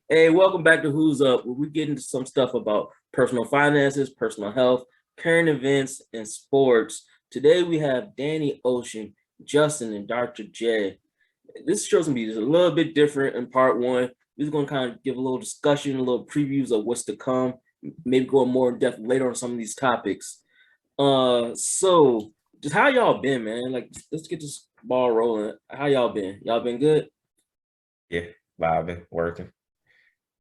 Hey, welcome back to Who's Up, where we get into some stuff about personal finances, personal health, current events, and sports. Today we have Danny Ocean, Justin, and Dr. J. This show's gonna be just a little bit different in part one. We're just gonna kind of give a little discussion, a little previews of what's to come, maybe go more in depth later on some of these topics. So just how y'all been, man? Like, let's get this ball rolling. How y'all been? Y'all been good? Yeah, vibing, working.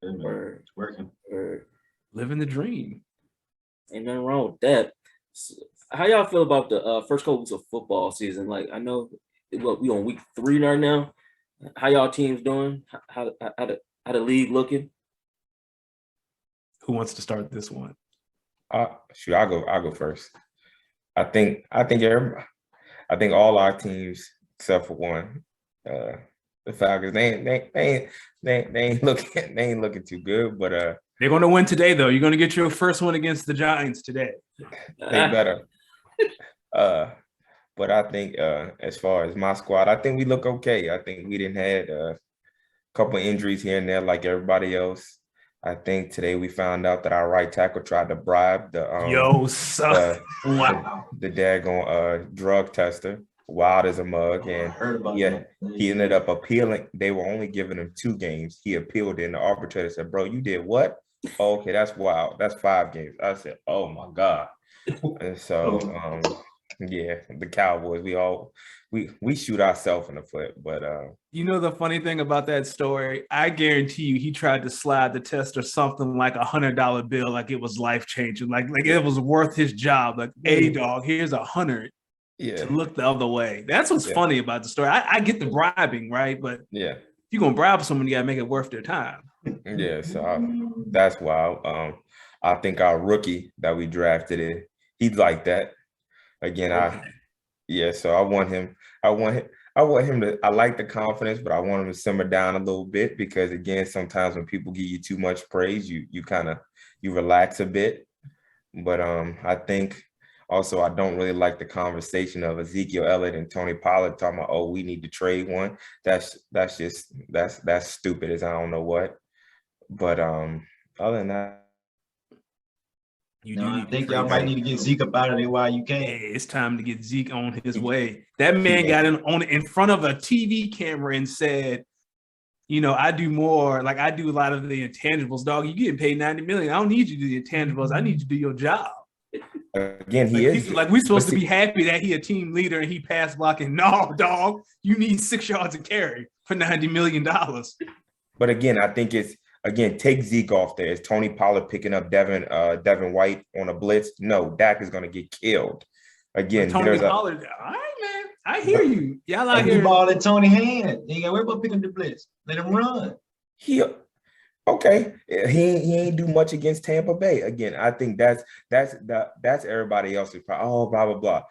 Or, It's working. or Living the dream. Ain't nothing wrong with that. How y'all feel about the first couple weeks of football season? Like, I know we on week 3 right now. How y'all teams doing? How the league looking? Who wants to start this one? Shoot, I'll go first. I think all our teams except for one, the Falcons, they ain't looking too good, but They're going to win today, though. You're going to get your first one against the Giants today. they better. But I think as far as my squad, I think we look okay. I think we didn't had a couple injuries here and there like everybody else. I think today we found out that our right tackle tried to bribe Yo, son. Wow. The daggone drug tester, wild as a mug, I and heard about yeah, that. he ended up appealing. They were only giving him 2 games. He appealed, and the arbitrator said, "Bro, you did what? Oh, okay, that's wild. That's 5 games." I said, "Oh my god!" And so, yeah, the Cowboys, we shoot ourselves in the foot, but You know the funny thing about that story? I guarantee you he tried to slide the test or something like $100 bill, like it was life changing, like it was worth his job. Like, hey dog, here's 100 yeah, to look the other way. That's what's Yeah. funny about the story. I get the bribing, right? But yeah, if you're gonna bribe someone, you gotta make it worth their time. yeah. So that's wild. I think our rookie that we drafted, he's like that. Again, yeah, so I want him. I want him to. I like the confidence, but I want him to simmer down a little bit because again, sometimes when people give you too much praise, you kind of you relax a bit. But I think also I don't really like the conversation of Ezekiel Elliott and Tony Pollard talking about, oh, we need to trade one. That's just that's stupid as I don't know what. But other than that, You No, do I need to think trade y'all might that. need to get Zeke up out of there while you Hey, can. it's time to get Zeke on his way. That man got in front of a TV camera and said, you know, I do more, like I do a lot of the intangibles, dog. You getting paid 90 million. I don't need you to do the intangibles. I need you to do your job. again, he Like, is like we're supposed but to see- be happy that he a team leader and he pass blocking. No, dog, you need 6 yards of carry for $90 million. But again, I think it's again take Zeke off there. Is Tony Pollard picking up Devin White on a blitz? No, Dak is going to get killed. But Again, Tony there's a Pollard, all right, man. I hear you. Y'all out And he here. ball in Tony hand. You got to worry about picking the blitz. Let him run. he okay. He ain't do much against Tampa Bay. Again, I think that's everybody else's problem. Oh, blah blah blah.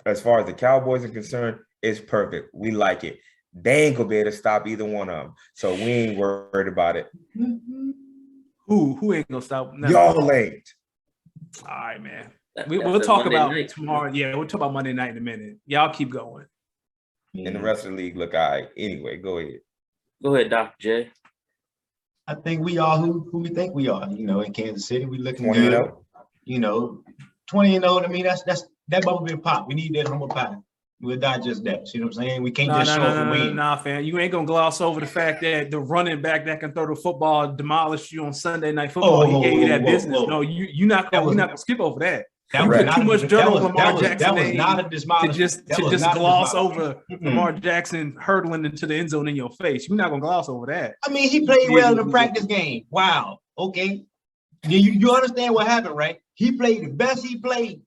As far as the Cowboys are concerned, it's perfect. We like it. They ain't gonna be able to stop either one of them, so we ain't worried about it. Who ain't gonna stop? No. Y'all ain't. All right, man. That- We'll that's talk Monday about night. tomorrow. Yeah, we'll talk about Monday night in a minute. Y'all keep going. And the rest of the league look all right. Anyway, go ahead. Go ahead, Dr. J. I think we are who we think we are. You know, in Kansas City, we looking 20 and good. 0. You know, 20 and 0. I mean, that's that bubble been pop. We need that humble pie. We'll digest that. See what I'm saying? We can't just show up and win. Nah, fam. You ain't gonna gloss over the fact that the running back that can throw the football demolished you on Sunday Night Football. He gave you that business. No, you're not gonna skip over that. That You was put not too a- much that dirt on was- Lamar that was- Jackson That was name not a to dismount. just gloss over Lamar Jackson hurdling into the end zone in your face. You're not gonna gloss over that. I mean, he played well in the practice game. Wow. Okay. You understand what happened, right? He played the best he played,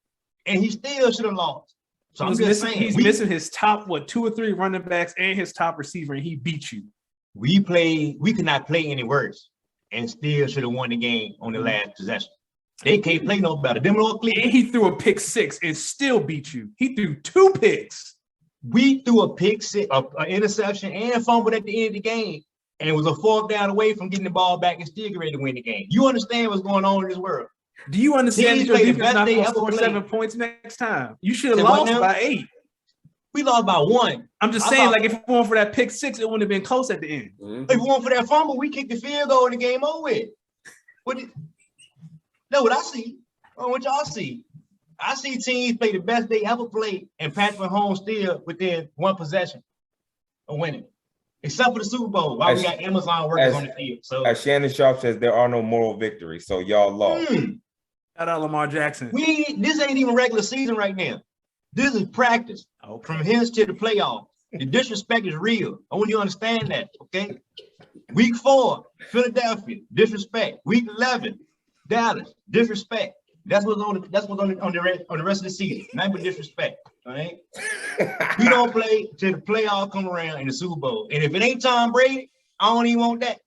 and he still should have lost. So I'm just saying, He's missing his top 2 or 3 running backs and his top receiver, and he beat you. we could not play any worse, and still should have won the game on the last possession. They can't play no better. Them little And Cleveland. he threw a pick 6 and still beat you. He threw 2 picks. We threw a pick six, an interception, and fumbled at the end of the game, and it was a 4th down away from getting the ball back and still get ready to win the game. You understand what's going on in this world? Do you understand that Teams your play the defense best not they going to ever score played. 7 points next time? You should have Say what lost now? by 8. We lost by 1. I'm just I saying, thought- like, if we went for that pick 6, it wouldn't have been close at the end. Mhm. If we went for that fumble, we kicked the field goal and the game over with. What I see. What y'all see. I see teams play the best they ever played, and Patrick Mahomes still within 1 possession of winning. Except for the Super Bowl, while we got Amazon workers on the field. So As Shannon Sharp says, there are no moral victories, so y'all lost. Shout out Lamar Jackson. this ain't even regular season right now. This is practice. Okay. From here to the playoffs. The disrespect is real. I want you to understand that, okay? Week 4, Philadelphia, disrespect. Week 11, Dallas, disrespect. That's what's on the rest of the season. Nothing but disrespect. All right. We don't play till the playoffs come around in the Super Bowl. And if it ain't Tom Brady, I don't even want that.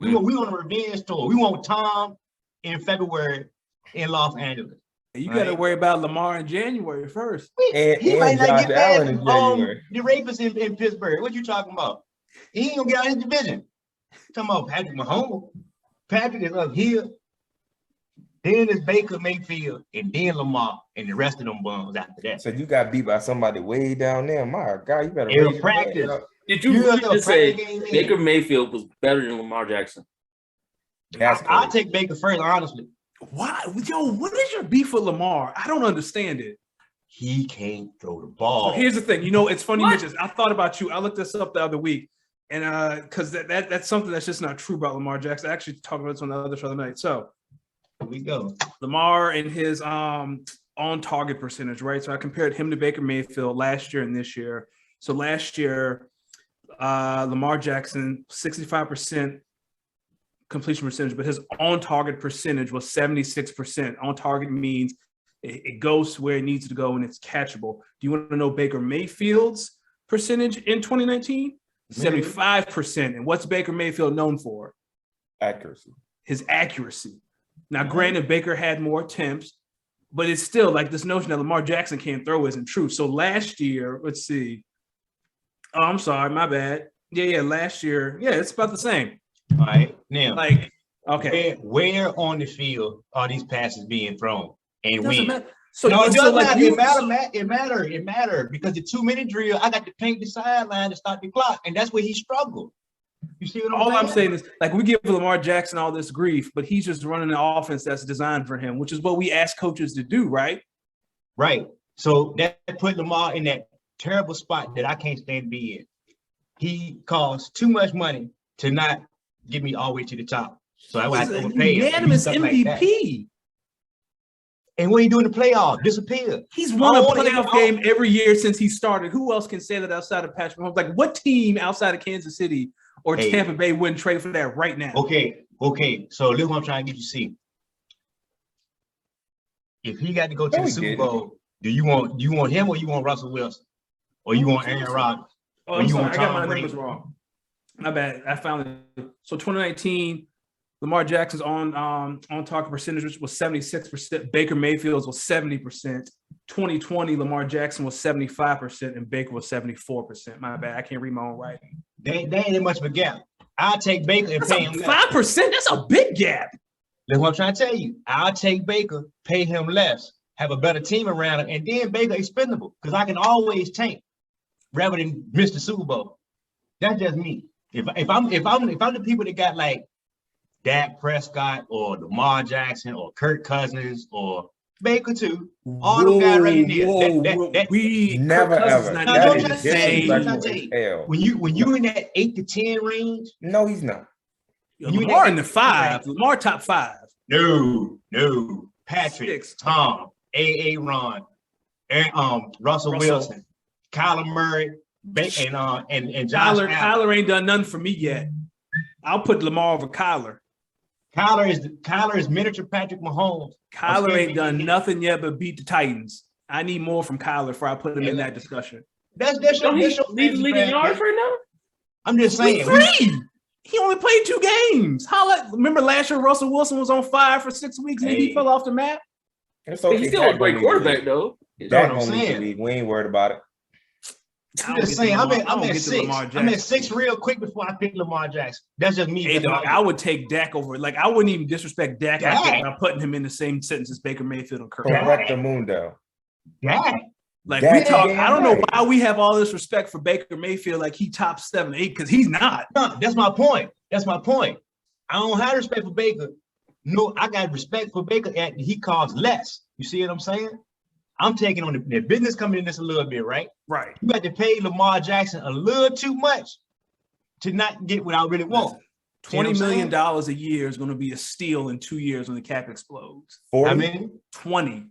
We want a revenge tour. We want Tom in February in Los Angeles. You got to worry about Lamar in January first. And might not Josh get Allen past in January. the Ravens in Pittsburgh. What you talking about? He ain't gonna get out of his division. Talking about Patrick Mahomes. Patrick is up here. Then it's Baker Mayfield, and then Lamar, and the rest of them bums after that. So you got beat by somebody way down there. My God, you better It was raise your hand practice. up. Did you You really know, just say practice game Baker in. Mayfield was better than Lamar Jackson? That's I'll crazy. take Baker first, honestly. Why? Yo, what is your beef with Lamar? I don't understand it. He can't throw the So ball. here's the thing. You know, it's funny, What? Mitch. I thought about you. I looked this up the other week, and because that's something that's just not true about Lamar Jackson. I actually talked about this on the other show the other night. So Here we go. Lamar and his on target percentage, right? So I compared him to Baker Mayfield last year and this year. So last year, Lamar Jackson 65% completion percentage, but his on target percentage was 76%. On target means it goes to where it needs to go and it's catchable. Do you want to know Baker Mayfield's percentage in 2019? 75%. And what's Baker Mayfield known for? Accuracy. His accuracy. Now, granted, Baker had more attempts, but it's still like this notion that Lamar Jackson can't throw isn't true. So last year, let's see. Oh, I'm sorry, my bad. Yeah, last year. Yeah, it's about the same. All right. Now, Like, okay. where on the field are these passes being thrown? And Doesn't when? matter. So, No, it so doesn't like matter. you, It matter because the 2-minute drill, I got to paint the sideline to start the clock, and that's where he struggled. You see what I'm all saying? I'm saying is, like, we give Lamar Jackson all this grief, but he's just running an offense that's designed for him, which is what we ask coaches to do, right? Right. So that put Lamar in that terrible spot that I can't stand to be in. He costs too much money to not get me all the way to the top. So I would have to He's a overpay him and do unanimous stuff like that. MVP. And what he doing in the playoff? Disappear. He's won a I don't wanna playoff hear- game every year since he started. Who else can say that outside of Patrick Mahomes? Like, what team outside of Kansas City or Hey. Tampa Bay wouldn't trade for that right now? Okay. So look what I'm trying to get you to see. If he got to go to No, the he Super didn't. Bowl, do you want him or you want Russell Wilson? Or you want Aaron Rodgers? Oh, Or I'm you sorry, want I got Tom my Brady? numbers wrong. My bad. I found it. So 2019, Lamar Jackson's on target percentage was 76%. Baker Mayfield's was 70%. 2020, Lamar Jackson was 75% and Baker was 74%. My bad. I can't read my own writing. They ain't that much of a gap. I'll take Baker and That's pay him a less. 5%. That's a big gap. That's what I'm trying to tell you. I'll take Baker, pay him less, have a better team around him, and then Baker expendable because I can always tank rather than miss the Super Bowl. That's just me. If I'm the people that got like Dak Prescott or Lamar Jackson or Kirk Cousins or Baker too, all them guys right in there. That- we Never Kirk Cousins ever. not No, That don't even try is to say it. Don't try disrespectful to as say hell. when you in that 8 to 10 range, No, he's not. you Lamar that- in the 5. Lamar top 5. no. Patrick, 6. Tom, Ron, and Russell Wilson, Kyler Murray, and Josh Allen. Kyler ain't done nothing for me yet. I'll put Lamar over Kyler. Kyler is miniature Patrick Mahomes. Kyler ain't done nothing yet but beat the Titans. I need more from Kyler before I put him in that discussion. That's Don't he your lead the league in yards right now? I'm just Week saying. 3. He only played 2 games. Remember last year Russell Wilson was on fire for 6 weeks and he Hey. fell off the map? It's He's okay. still Dak a great gonna lead the quarterback league. though. Dak That's what gonna I'm lead the saying. league. We ain't worried about it. I I'm don't just get to saying. Lamar- I I'm don't at get to 6. Lamar I'm at Jackson. 6 real quick before I pick Lamar Jackson. That's just me. Hey, That's dog, my- I would take Dak over. Like, I wouldn't even disrespect Dak like that Dak. by putting him in the same sentence as Baker Mayfield and Kirk. Dak. Correct the Mundo. Dak. Like Dak we talk, damn I don't know right. why we have all this respect for Baker Mayfield, like he top 7, 8, because he's not. No, that's my point. That's my point. I don't have respect for Baker. No, I got respect for Baker and he costs less. You see what I'm saying? I'm taking on the business coming in this a little bit, right? Right. You got to pay Lamar Jackson a little too much to not get what I really want. $20 million a year is going to be a steal in 2 years when the cap explodes. 40? I mean, 20.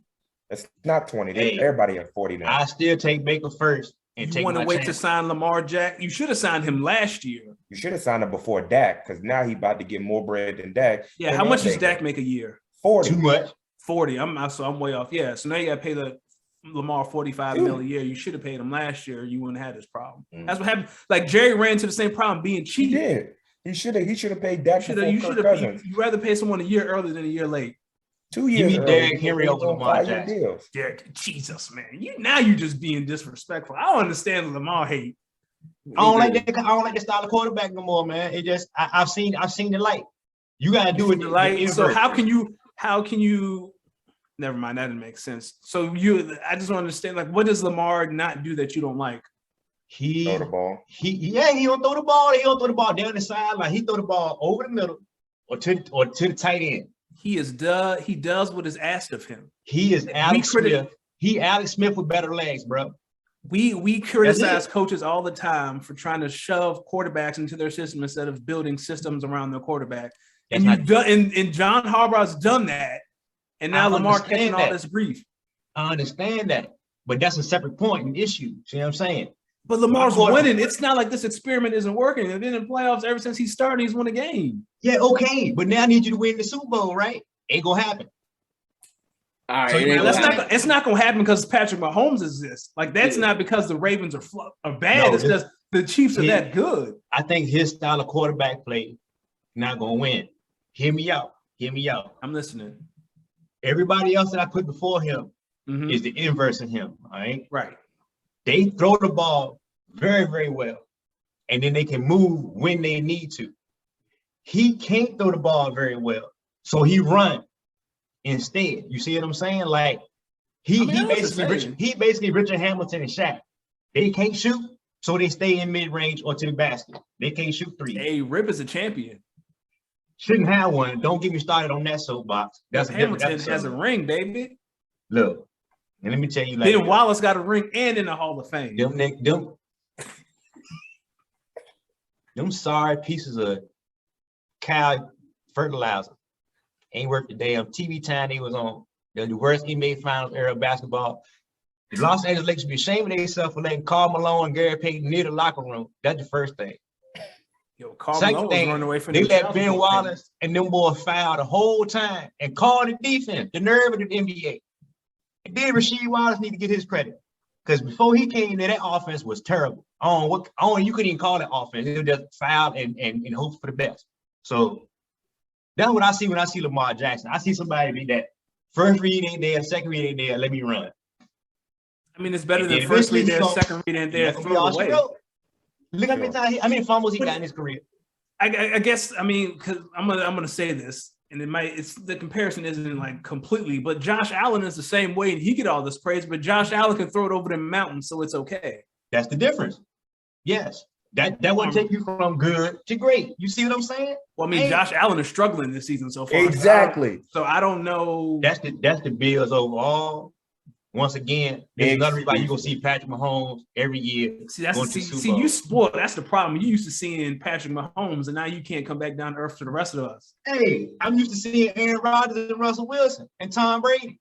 It's not 20. Hey, Everybody at 40 now. I still take Baker first and You take want to my wait to chance. sign Lamar Jack? You should have signed him last year. You should have signed him before Dak because now he about to get more bread than Dak. Yeah, and how then much does Baker. Dak make a year? 40. Too much. 40. I'm way off. Yeah, so now you got to pay the Lamar 45 mil a year. You should have paid him last year. You wouldn't have had this problem. That's what happened. Like Jerry ran into the same problem being cheap. He did. He should have paid Dak before You Kirk should have. Cousins. You rather pay someone a year early than a year late. 2 years me early. Derrick Henry They over doing Lamar 5-year Jackson. deals. Derek, Jesus, man. You're just being disrespectful. I don't understand the Lamar hate. I don't like that. I don't like the style of quarterback no more, man. It just I've seen the light. You gotta do it. Like, so how can you? Never mind. That didn't make sense. So I just want to understand. Like, what does Lamar not do that you don't like? Throw the ball. He don't throw the ball. He don't throw the ball down the sideline. He throw the ball over the middle or to the tight end. He does what is asked of him. He is Alex Smith. He Alex Smith with better legs, bro. We criticize coaches all the time for trying to shove quarterbacks into their system instead of building systems around their quarterback. And John Harbaugh's done that. And now Lamar catching all this grief. I understand that, but that's a separate point and issue. See what I'm saying? But Lamar's winning. It's not like this experiment isn't working. And then in playoffs, ever since he started, he's won a game. Yeah, okay. But now I need you to win the Super Bowl, right? Ain't gonna happen. All right, So It's not gonna happen because Patrick Mahomes exists. Like that's not because the Ravens are bad. No, it's just the Chiefs are that good. I think his style of quarterback play not gonna win. Hear me out. I'm listening. Everybody else that I put before him Mhm. is the inverse of him. All right. Right. They throw the ball very, very well, and then they can move when they need to. He can't throw the ball very well, so he run instead. You see what I'm saying? Like he basically Richard Hamilton and Shaq. They can't shoot, so they stay in mid range or to the basket. They can't shoot three. Hey, Rip is a champion. Shouldn't have one. Don't get me started on that soapbox. That's a different Hamilton has a episode. ring, baby. Look, and let me tell you, like Then Wallace got a ring and in the Hall of Fame. Them sorry pieces of cow fertilizer ain't worth the damn TV time they was on. They're the worst NBA Finals era of basketball. The Los Angeles Lakers be ashamed of themselves for letting Karl Malone and Gary Payton near the locker room. That's the first thing. Yo, Karl Second Malone was thing, running away from they the let Charles Ben Barkley. Wallace and them boys foul the whole time and call the defense, the nerve of the NBA. And then Rasheed Wallace need to get his credit. Because before he came there, that offense was terrible. You couldn't even call it offense. It was just foul and hope for the best. So that's what I see when I see Lamar Jackson. I see somebody that first read ain't there, second read ain't there, let me run. I mean, it's better than And first read there, eventually second read and there, That's throw it away. Look how many fumbles he got in his career. I guess, I mean, because I'm gonna say this, and the comparison isn't like completely, but Josh Allen is the same way, and he get all this praise, but Josh Allen can throw it over the mountain, so it's okay. That's the difference. Yes. That would take you from good to great. You see what I'm saying? Well, I mean, Hey. Josh Allen is struggling this season so far. Exactly. So I don't know. That's the Bills overall. Once again, there's another reason why you gonna see Patrick Mahomes every year. You spoiled. That's the problem. You used to seeing Patrick Mahomes, and now you can't come back down to earth to the rest of us. Hey, I'm used to seeing Aaron Rodgers and Russell Wilson and Tom Brady.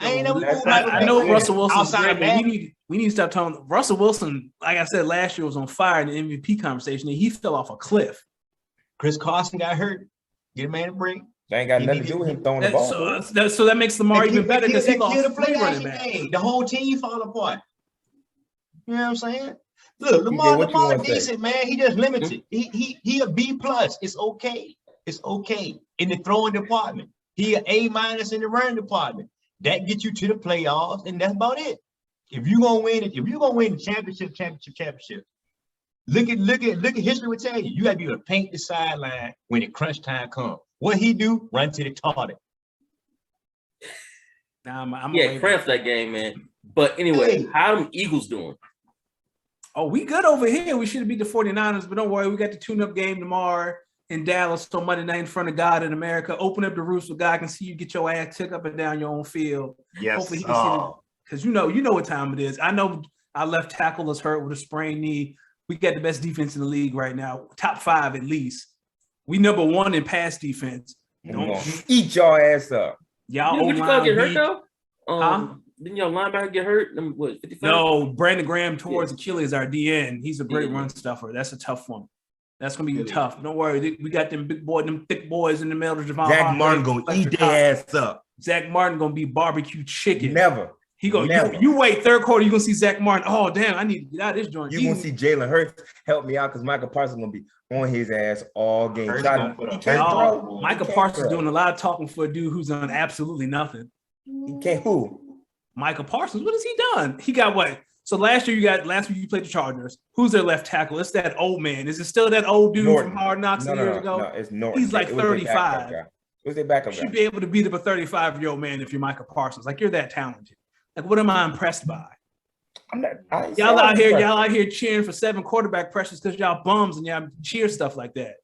I ain't never moved like I know that. Russell Wilson's Outside great, of but that, we need to stop talking. Russell Wilson, like I said last year, was on fire in the MVP conversation, and he fell off a cliff. Chris Carson got hurt. Get a man a break. That ain't got nothing to do with him throwing the ball. So that makes Lamar even better because he lost the three running backs. The whole team fall apart. You know what I'm saying? Look, Lamar decent, man. He just limited. He a B plus. It's okay. It's okay in the throwing department. He an A minus in the running department. That gets you to the playoffs, and that's about it. If you're gonna win the championship. Look at history would tell you. You gotta be able to paint the sideline when the crunch time comes. What he do? Run to the target. Nah, I'm Yeah, cramps that game, man. But anyway, Hey. how them Eagles doing? Oh, we good over here. We should have beat the 49ers, but don't worry. We got the tune-up game tomorrow in Dallas on Monday night in front of God in America. Open up the roof so God can see you get your ass took up and down your own field. Yes. Hopefully he can see it. Because you know what time it is. I know our left tackle is hurt with a sprained knee. We got the best defense in the league right now, top 5 at least. We number 1 in pass defense. Don't Eat your ass up. y'all Didn't you call get hurt though? Huh? Didn't your linebacker get hurt? What, 55? No, Brandon Graham towards Achilles, our DN. He's a great run stuffer. That's a tough one. That's gonna be tough. Don't worry. We got them big boy, them thick boys in the middle of Javon. Zach Martin gonna eat their ass up. Zach Martin gonna be barbecue chicken. Never. He go. Never. You wait third quarter. You gonna see Zach Martin. Oh damn! I need to get out of this joint. You gonna see Jalen Hurts help me out because Michael Parsons gonna be on his ass all game. Hurts God, gonna put he up can't hurt. throw. Michael He can't Parsons throw. doing a lot of talking for a dude who's done absolutely nothing. He can't who? Michael Parsons, what has he done? He got what? So last week you played the Chargers. Who's their left tackle? It's that old man. Is it still that old dude Norton. from Hard Knocks years ago? No, it's Norton. He's like It was their backup 35. guy. What's their backup You guy? should be able to beat up a 35-year-old man if you're Michael Parsons. Like you're that talented. Like what am I impressed by? I'm not. I ain't Y'all out saying here, that. y'all out here cheering for 7 quarterback pressures because y'all bums and y'all cheer stuff like that.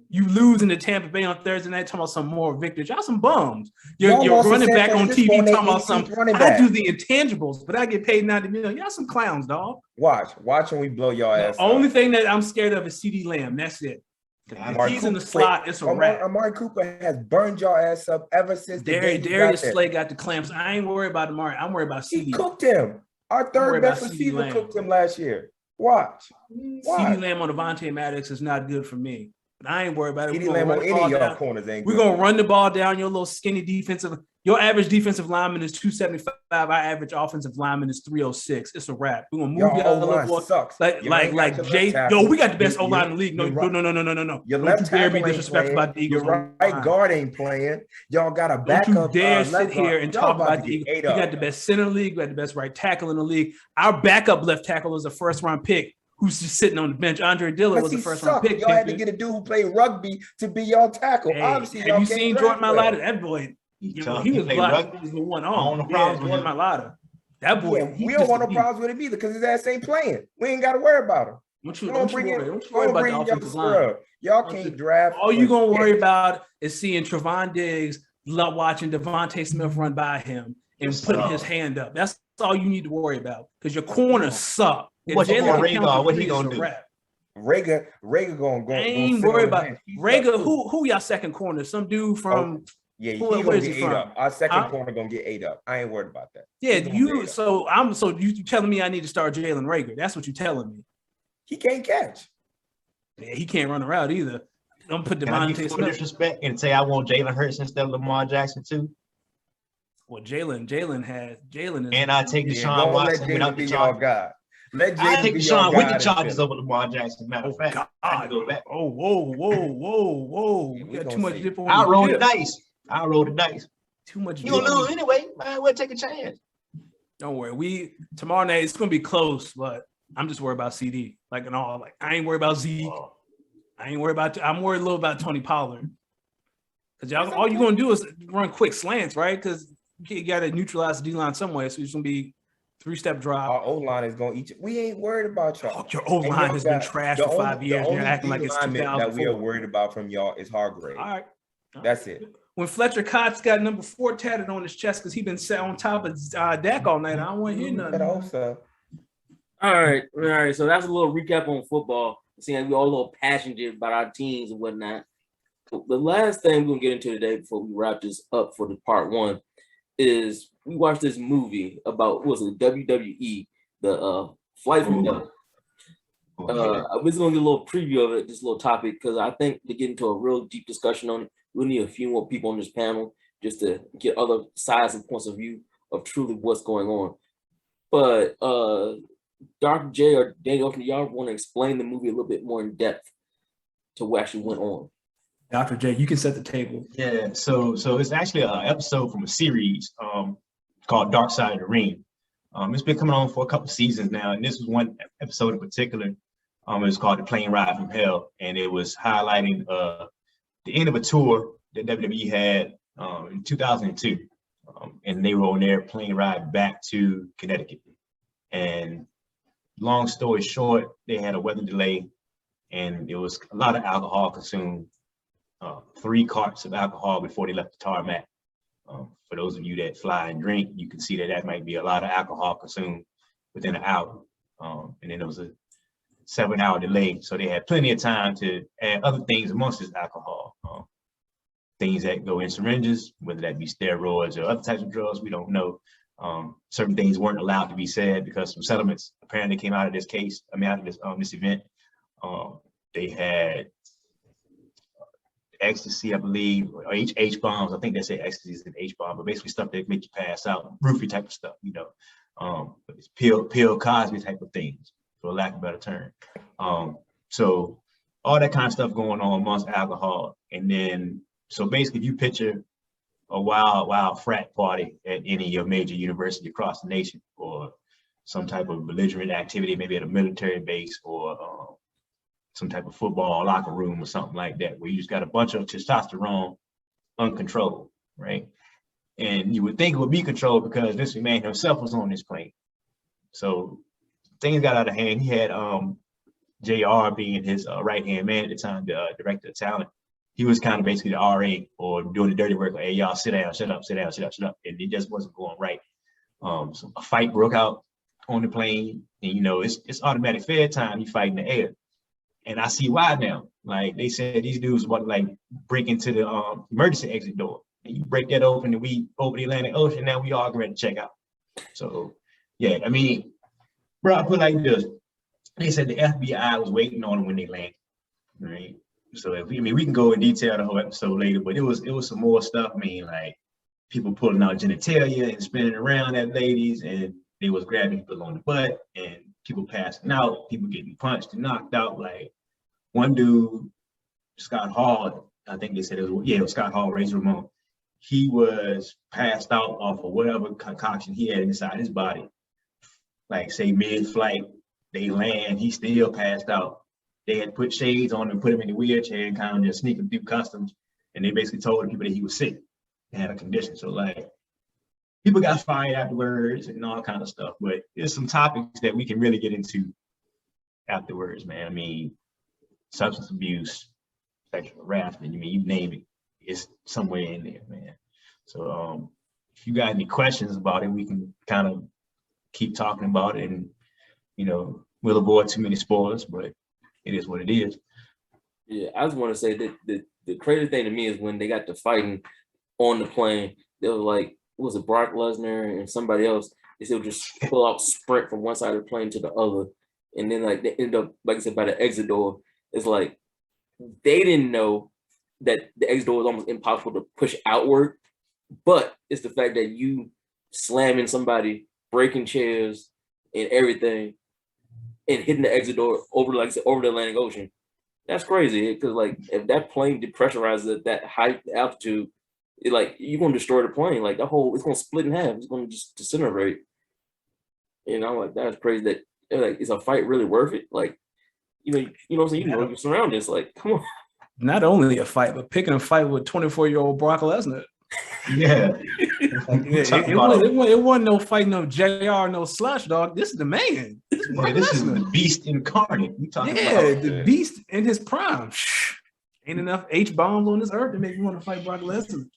You losing to Tampa Bay on Thursday night, talking about some more victories. Y'all some bums. Y'all You're lost to running San back on Francisco TV on their talking about 18th something. running I back. do the intangibles, but I get paid $90 million. Y'all some clowns, dog. Watch when we blow your ass. The only thing that I'm scared of is CeeDee Lamb. That's it. If he's in the slot, it's a wrap. Amari Cooper has burned your ass up ever since the day he Darius got there. Slay got the clamps. I ain't worried about Amari. I'm worried about He CeeDee. cooked him. Our worry third about best CeeDee receiver Lamb. cooked him last year. Watch. CeeDee Lamb on Devontae Maddox is not good for me. But I ain't worried about it. CeeDee Lamb on any of y'all corners ain't We're good. gonna run the ball down your little skinny defensive. Your average defensive lineman is 275. Our average offensive lineman is 306. It's a wrap. We're gonna move Y'all y'all little O-line boy. sucks. Like You ain't got your Jay. left tackle. Yo, we got the best You- O-line in the league. No, your right- no. Your Don't left you dare tackle be ain't disrespectful playing. about the Eagles. Your right guard ain't playing. Y'all got a Don't backup. you dare left sit here guard. and Y'all talk about about to the get Eagles. ate We up. got the best center in the league. We got the best right tackle in the league. Our backup left tackle is a first-round pick who's just sitting on the bench. Andre Dillard was a He first-round sucked. pick. Y'all had to get a dude who played rugby to be your tackle. Hey, Obviously, have y'all you can't seen draft Jordan well. Mailata? That boy, he was played blocked. rugby. He was one I don't on. know Yeah, problems with Jordan him. Mailata. That boy. Yeah, he we just don't want a no beast. problems with it either because his ass ain't playing. We ain't got to worry about him. Don't you Don't worry bring about y'all the offensive line. scrub. Y'all Don't you- can't draft. All you gonna shit. worry about is seeing Trevon Diggs watching Devontae Smith run by him and Yes, putting sir. his hand up. That's all you need to worry about because your corners suck. If What's Jalen your can Rhaegar? count to What he three, it's gonna a do? wrap. Rager gonna go. I ain't worried about Rager. Who y'all second corner? Some dude from Yeah, where he gonna is he get ate from? up. Our second Huh? corner gonna get ate up. I ain't worried about that. yeah. He gonna get ate You up. so you telling me I need to start Jalen Rager? That's what you telling me. He can't catch. Yeah, he can't run around either. Don't put Can I be Devontae full Smith. disrespect and say I want Jalen Hurts instead of Lamar Jackson too? Well, Jalen is. And I take Yeah, Deshaun don't let Watson Jalen without be the your Chargers. guy. Let I Jalen take be your Deshaun with guy the to Chargers fill. over Lamar Jackson. Matter Oh of fact, I God! can go back. Oh whoa! Yeah, We we got gonna too much see. dip on I the roll the dip. dice. I roll the dice. Too much. You dip gonna on lose the- anyway. Might as well take a chance. Don't worry. We tomorrow night it's gonna be close, but I'm just worried about CD. Like and all. Like I ain't worried about Zeke. Oh, I ain't worried about. I'm worried a little about Tony Pollard. Cause y'all, all you gonna do is run quick slants, right? Because you got to neutralize the D line somewhere. So it's gonna be 3-step drop. Our O line is gonna eat you. We ain't worried about y'all. Fuck, your O And line y'all has been got- trashed the for 5 only- years. the You're only acting like it's D-lineman that we are 2004. worried about from y'all is Hargrave. All right. That's it. When Fletcher Cox got number 4 tatted on his chest because he been sat on top of Dak all night, I don't want to hear Better nothing. hope so. All right. So that's a little recap on football. Seeing we all a little passionate about our teams and whatnot. The last thing we're gonna get into today before we wrap this up for the part 1 is we watched this movie about what was it, WWE, the Flight from Hell. I'm just gonna get a little preview of it, this little topic, because I think to get into a real deep discussion on it, we need a few more people on this panel just to get other sides and points of view of truly what's going on. But Dr. J or Daniel, y'all want to explain the movie a little bit more in depth to what actually went on? Dr. J, you can set the table. Yeah, so it's actually an episode from a series called Dark Side of the Ring. It's been coming on for a couple seasons now, and this was one episode in particular. It was called The Plane Ride from Hell, and it was highlighting the end of a tour that WWE had in 2002. And they were on their plane ride back to Connecticut. And long story short, they had a weather delay, and there was a lot of alcohol consumed. 3 carts of alcohol before they left the tarmac. For those of you that fly and drink, you can see that might be a lot of alcohol consumed within an hour. And then there was a 7-hour delay. So they had plenty of time to add other things amongst this alcohol. Things that go in syringes, whether that be steroids or other types of drugs, we don't know. Certain things weren't allowed to be said because some settlements apparently came out of this case, out of this event. They had ecstasy, I believe, or H bombs. I think they say ecstasy is an H bomb, but basically stuff that make you pass out, roofie type of stuff, but it's pill Cosby type of things, for lack of a better term. So all that kind of stuff going on amongst alcohol. And then, so basically if you picture a wild frat party at any of your major universities across the nation, or some type of belligerent activity, maybe at a military base, or some type of football locker room or something like that, where you just got a bunch of testosterone uncontrolled, right? And you would think it would be controlled because Vince McMahon himself was on this plane. So things got out of hand. He had JR being his right-hand man at the time, the director of talent. He was kind of basically the RA, or doing the dirty work, like, hey, y'all sit down, shut up, sit down, shut up, shut up. And it just wasn't going right. So a fight broke out on the plane, and it's automatic fair time, you fight in the air. And I see why now. Like, they said these dudes about to like break into the emergency exit door. And you break that open and we over the Atlantic Ocean, now we all ready to check out. So yeah, bro, I put it like this. They said the FBI was waiting on them when they landed. Right. So if we can go in detail the whole episode later, but it was some more stuff. Like people pulling out genitalia and spinning around at ladies, and they was grabbing people on the butt, and people passing out, people getting punched and knocked out. Like one dude, Scott Hall, I think they said it was Scott Hall, Razor Ramon. He was passed out off of whatever concoction he had inside his body. Like say mid-flight, they land, he still passed out. They had put shades on him, put him in the wheelchair, and kind of just sneak him through customs. And they basically told the people that he was sick and had a condition. So like, people got fired afterwards and all kind of stuff, but there's some topics that we can really get into afterwards, man. Substance abuse, sexual harassment, you name it, it's somewhere in there, man. So if you got any questions about it, we can kind of keep talking about it, and we'll avoid too many spoilers, but it is what it is. Yeah, I just want to say that the crazy thing to me is when they got to fighting on the plane, they were like, was it Brock Lesnar and somebody else? They still just pull out sprint from one side of the plane to the other. And then like they end up, like I said, by the exit door. It's like they didn't know that the exit door was almost impossible to push outward. But it's the fact that you slamming somebody, breaking chairs and everything, and hitting the exit door over, like I said, over the Atlantic Ocean. That's crazy. Because like if that plane depressurizes at that high altitude, you're gonna destroy the plane. Like it's gonna split in half. It's gonna just disintegrate. And I'm like, that's crazy. That like, is a fight really worth it? Like, what I'm saying? Your surroundings. Like, come on. Not only a fight, but picking a fight with 24-year-old Brock Lesnar. Yeah. It wasn't no fight, no JR, no Slush, dog. This is the man. This is the beast incarnate. The beast in his prime. Ain't enough H bombs on this earth to make you want to fight Brock Lesnar.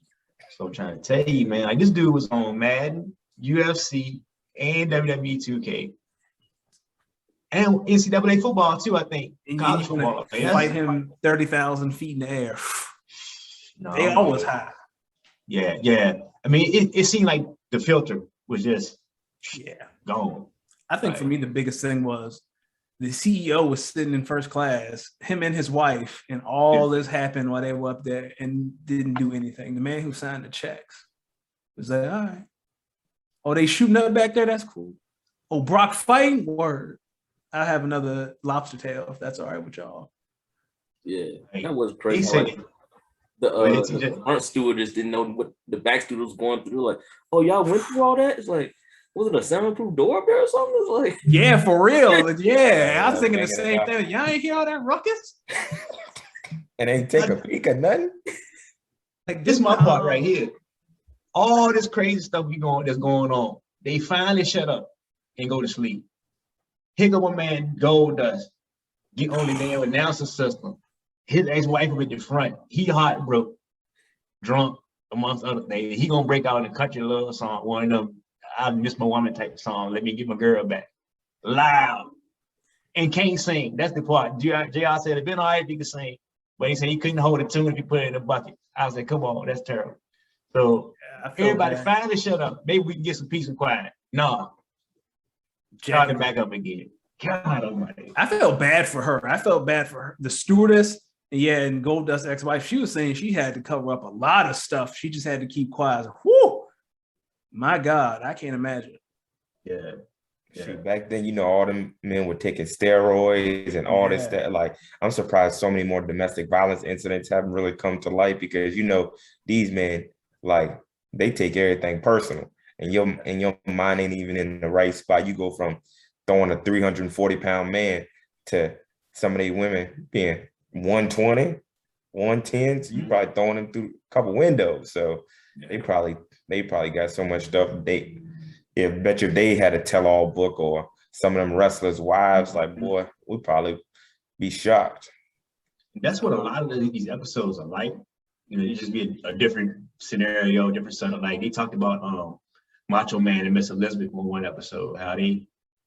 So I'm trying to tell you, man, like this dude was on Madden, UFC, and WWE 2K. And NCAA football too, I think. College football. Fight him 30,000 feet in the air. They always high. Yeah. It seemed like the filter was just gone. I think for me, the biggest thing was the CEO was sitting in first class, him and his wife, and all this happened while they were up there and didn't do anything. The man who signed the checks was like, all right. Oh, they shooting up back there? That's cool. Oh, Brock fighting? Word. I have another lobster tail, if that's all right with y'all. Yeah, that was crazy. The front stewardess didn't know what the back steward was going through. Like, oh, y'all went through all that? It's like, was it a soundproof door up there or something? It's like, yeah, for real. Yeah, I was thinking the same thing. Y'all ain't hear all that ruckus? And ain't take a peek at nothing. Like this is my part right here. all this crazy stuff that's going on. They finally shut up and go to sleep. Here go my man Goldust, get on the damn announcer system. His ex-wife was at the front. He heartbroken, drunk, amongst other things. He gonna break out in a country love song, one of them I miss my woman type of song. Let me get my girl back. Loud. And can't sing. That's the part. JR said it'd been all right if he could sing, but he said he couldn't hold a tune if you put it in a bucket. I was like, come on, that's terrible. So everybody finally shut up. Maybe we can get some peace and quiet. No. Start it back up again. God almighty. I felt bad for her. I felt bad for her. The stewardess, and Goldust's ex-wife, she was saying she had to cover up a lot of stuff. She just had to keep quiet. Whoo! My God, I can't imagine. Yeah. See, back then, you know, all them men were taking steroids and all this stuff. Like, I'm surprised so many more domestic violence incidents haven't really come to light because, you know, these men, like, they take everything personal, and your mind ain't even in the right spot. You go from throwing a 340-pound man to some of these women being 120, 110. So you probably throwing them through a couple windows. So they probably got so much stuff. Bet you they had a tell-all book, or some of them wrestlers' wives, like, boy, we'd probably be shocked. That's what a lot of these episodes are like. You know, it just be a different scenario, different sort of, like they talked about Macho Man and Miss Elizabeth in one episode, how they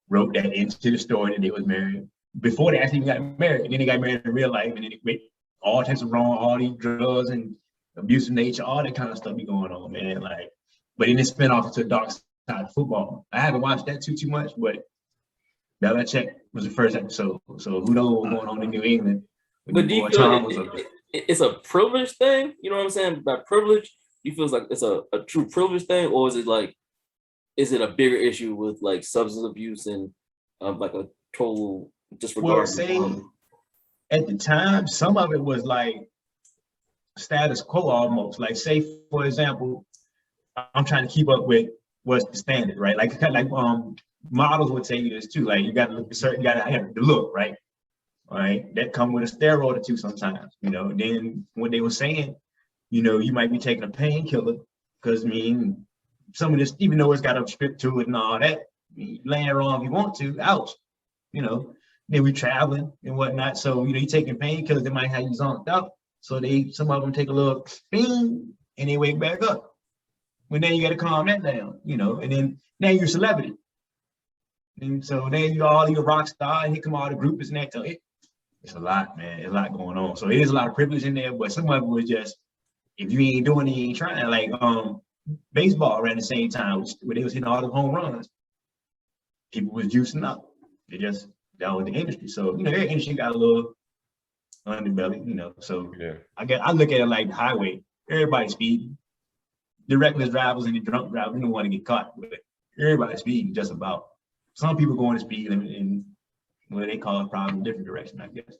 wrote that into the story that they was married before they actually got married. And then they got married in real life, and then they all types of wrong, all these drugs and abusive nature, all that kind of stuff be going on, man. Like, but then it spin off into a dark side of football. I haven't watched that too much, but Belichick was the first episode. So who knows what's going on in New England? But do you feel it's a privilege thing? You know what I'm saying? By privilege, you feel like it's a true privilege thing, or is it a bigger issue with like substance abuse and like a total disregard? Well, say at the time, some of it was like status quo almost. Like, say for example, I'm trying to keep up with what's the standard, right? Like models would tell you this too. Like, you got to look certain, you got to have the look, right? All right, that come with a steroid or two sometimes, you know. Then when they were saying, you know, you might be taking a painkiller, because I mean, some of this, even though it's got a script to it and all that, laying wrong if you want to, ouch, you know. Then we traveling and whatnot, so you know, you taking painkillers, they might have you zonked out. So some of them take a little spin and they wake back up. But then you got to calm that down, you know. And then now you're a celebrity, and so then you're a rock star, and here come all the groupies and that. So it's a lot, man. There's a lot going on. So it is a lot of privilege in there, but some of it was just, if you ain't doing it, you ain't trying. Like baseball around the same time where they was hitting all the home runs. People was juicing up. That was the industry. So, you know, their industry got a little underbelly, you know. So yeah. I look at it like the highway. Everybody's speeding. The reckless drivers and the drunk drivers don't want to get caught, but everybody's speeding just about. Some people going to speed limit and what they call it, probably a different direction, I guess.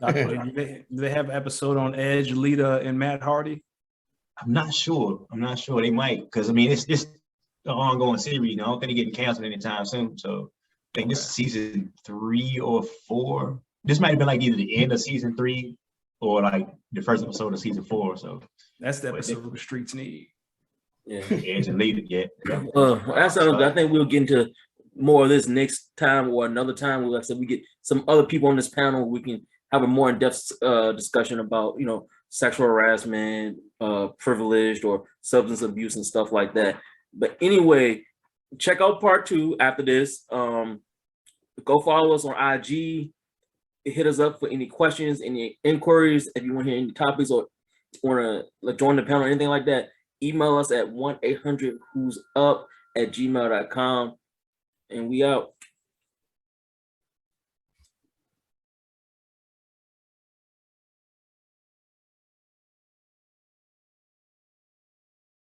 Do they have an episode on Edge, Lita, and Matt Hardy? I'm not sure. They might, because I mean, it's an ongoing series. I don't think they're getting canceled anytime soon. So I think this is season 3 or 4. This might have been like either the end of season 3 or like the first episode of season 4. So that's the episode the streets need. Yeah, Edge and Lita. Yeah. That's something I think we'll get into more of this next time or another time. Like I said, we get some other people on this panel. We can have a more in-depth discussion about, you know, sexual harassment, privileged or substance abuse and stuff like that. But anyway, check out part 2 after this. Go follow us on IG. Hit us up for any questions, any inquiries. If you want to hear any topics or want to join the panel or anything like that, email us at 1-800-WHO'S UP@gmail.com. And we out.